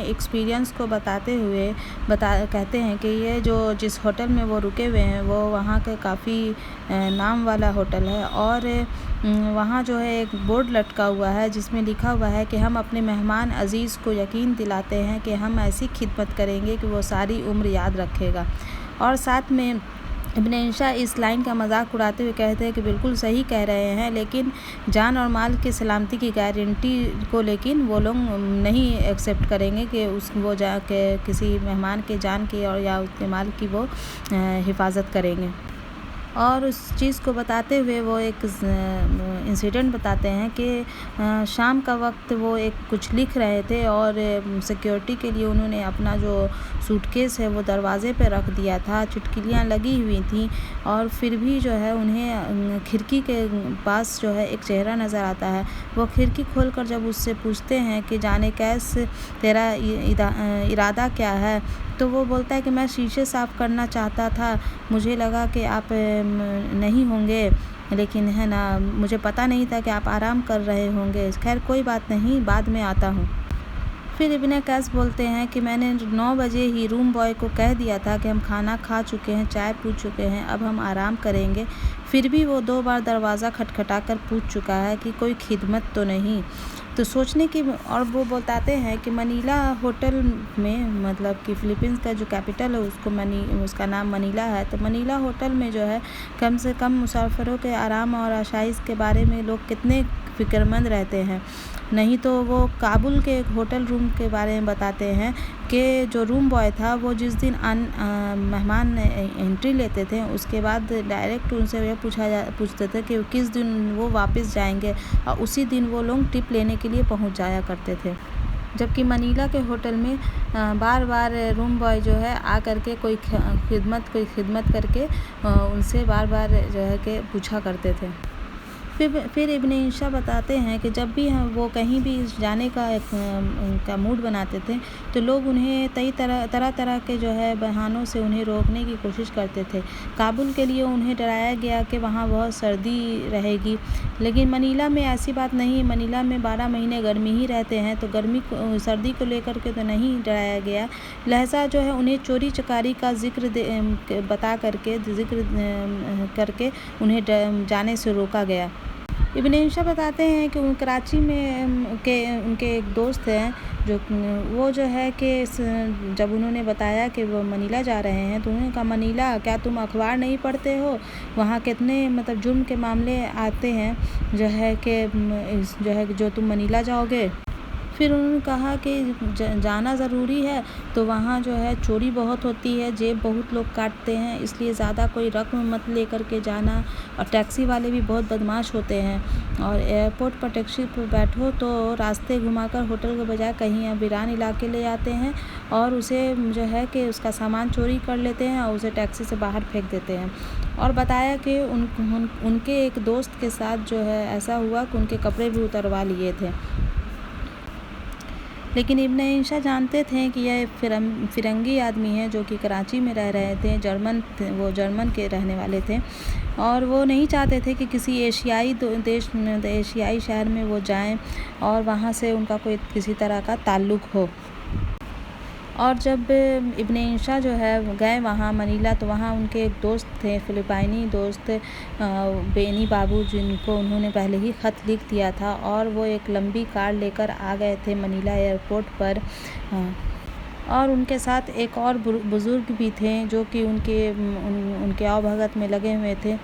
Experience کو بتاتے ہوئے کہتے ہیں کہ یہ جو جس ہوٹل میں وہ رکے ہوئے ہیں وہ وہاں کا کافی نام والا ہوٹل ہے، اور وہاں جو ہے ایک بورڈ لٹکا ہوا ہے جس میں لکھا ہوا ہے کہ ہم اپنے مہمان عزیز کو یقین دلاتے ہیں کہ ہم ایسی خدمت کریں گے کہ وہ ساری عمر یاد رکھے گا۔ اور ساتھ میں ابن انشا اس لائن کا مذاق اڑاتے ہوئے کہتے ہیں کہ بالکل صحیح کہہ رہے ہیں، لیکن جان اور مال کی سلامتی کی گارنٹی کو لیکن وہ لوگ نہیں ایکسیپٹ کریں گے کہ وہ جا کے کسی مہمان کے جان کی اور یا اس کے مال کی وہ حفاظت کریں گے۔ اور اس چیز کو بتاتے ہوئے وہ ایک انسیڈنٹ بتاتے ہیں کہ شام کا وقت وہ کچھ لکھ رہے تھے اور سیکیورٹی کے لیے انہوں نے اپنا جو سوٹ کیس ہے وہ دروازے پہ رکھ دیا تھا، چٹکلیاں لگی ہوئی تھیں، اور پھر بھی جو ہے انہیں کھڑکی کے پاس جو ہے ایک چہرہ نظر آتا ہے۔ وہ کھڑکی کھول کر جب اس سے پوچھتے ہیں کہ جانے کیس تیرا ارادہ کیا ہے، تو وہ بولتا ہے کہ میں شیشے صاف کرنا چاہتا تھا، مجھے لگا کہ آپ نہیں ہوں گے، لیکن ہے نا مجھے پتہ نہیں تھا کہ آپ آرام کر رہے ہوں گے، خیر کوئی بات نہیں، بعد میں آتا ہوں۔ پھر ابن قیس بولتے ہیں کہ میں نے 9 بجے ہی روم بوائے کو کہہ دیا تھا کہ ہم کھانا کھا چکے ہیں، چائے پی چکے ہیں، اب ہم آرام کریں گے، پھر بھی وہ 2 بار دروازہ کھٹکھٹا کر پوچھ چکا ہے کہ کوئی خدمت تو نہیں۔ تو سوچنے کی، اور وہ بتاتے ہیں کہ منیلا ہوٹل میں، مطلب کہ فلپینس کا جو کیپٹل ہے اس کا نام منیلا ہے، تو منیلا ہوٹل میں جو ہے کم سے کم مسافروں کے آرام اور آسائش کے بارے میں لوگ کتنے فکر مند رہتے ہیں۔ نہیں تو وہ کابل کے ایک ہوٹل روم کے بارے میں بتاتے ہیں کہ جو روم بوائے تھا وہ جس دن مہمان انٹری لیتے تھے اس کے بعد ڈائریکٹ ان سے یہ پوچھتے تھے کہ کس دن وہ واپس جائیں گے، اور اسی دن وہ لوگ ٹپ لینے کے لیے پہنچ جایا کرتے تھے۔ جبکہ منیلا کے ہوٹل میں بار بار روم بوائے جو ہے آ کر کے کوئی خدمت کر کے ان سے بار بار جو ہے کہ پوچھا کرتے تھے۔ پھر ابن انشا بتاتے ہیں کہ جب بھی وہ کہیں بھی جانے کا موڈ بناتے تھے تو لوگ انہیں طرح طرح کے جو ہے بہانوں سے انہیں روکنے کی کوشش کرتے تھے۔ کابل کے لیے انہیں ڈرایا گیا کہ وہاں بہت سردی رہے گی، لیکن منیلا میں ایسی بات نہیں، منیلا میں 12 مہینے گرمی ہی رہتے ہیں، تو سردی کو لے کر کے تو نہیں ڈرایا گیا، لہذا جو ہے انہیں چوری چکاری کا ذکر کر کے انہیں جانے سے روکا گیا۔ ابن انشا بتاتے ہیں کہ کراچی میں ان کے ایک دوست ہیں جو وہ جو ہے کہ جب انہوں نے بتایا کہ وہ منیلا جا رہے ہیں تو انہوں نے کہا منیلا کیا تم اخبار نہیں پڑھتے ہو، وہاں کتنے مطلب جرم کے معاملے آتے ہیں جو تم منیلا جاؤ گے۔ پھر انہوں نے کہا کہ جانا ضروری ہے، تو وہاں جو ہے چوری بہت ہوتی ہے، جیب بہت لوگ کاٹتے ہیں، اس لیے زیادہ کوئی رقم مت لے کر کے جانا، اور ٹیکسی والے بھی بہت بدماش ہوتے ہیں، اور ایئرپورٹ پر ٹیکسی پر بیٹھو تو راستے گھما کر ہوٹل کے بجائے کہیں ویران علاقے لے جاتے ہیں اور اسے جو ہے کہ اس کا سامان چوری کر لیتے ہیں اور اسے ٹیکسی سے باہر پھینک دیتے ہیں۔ اور بتایا کہ ان کے ایک دوست کے ساتھ جو ہے ایسا ہوا کہ ان کے کپڑے بھی اتروا لیے تھے، لیکن ابن انشا جانتے تھے کہ یہ فرنگی آدمی ہیں جو کہ کراچی میں رہ رہے تھے، وہ جرمن کے رہنے والے تھے، اور وہ نہیں چاہتے تھے کہ کسی ایشیائی شہر میں وہ جائیں اور وہاں سے ان کا کوئی کسی طرح کا تعلق ہو۔ اور جب ابن انشا جو ہے گئے وہاں منیلا، تو وہاں ان کے ایک دوست تھے، فلپائنی دوست بینی بابو، جن کو انہوں نے پہلے ہی خط لکھ دیا تھا، اور وہ ایک لمبی کار لے کر آ گئے تھے منیلا ایئرپورٹ پر، اور ان کے ساتھ ایک اور بزرگ بھی تھے جو کہ ان کے آؤ بھگت میں لگے ہوئے تھے،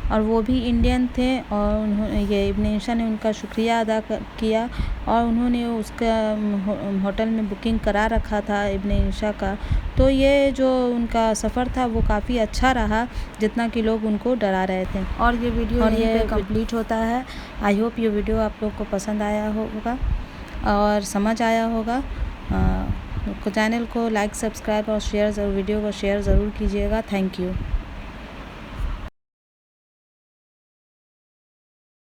اور وہ بھی انڈین تھے، اور یہ ابن انشا نے ان کا شکریہ ادا کیا، اور انہوں نے اس کا ہوٹل میں بکنگ کرا رکھا تھا ابن انشا کا، تو یہ جو ان کا سفر تھا وہ کافی اچھا رہا جتنا کہ لوگ ان کو ڈرا رہے تھے۔ اور یہ ویڈیو کمپلیٹ ہوتا ہے۔ آئی ہوپ یہ ویڈیو آپ لوگ کو پسند آیا ہوگا اور سمجھ آیا ہوگا۔ چینل کو لائک، سبسکرائب اور ویڈیو کو شیئر ضرور کیجیے گا۔ Thank you.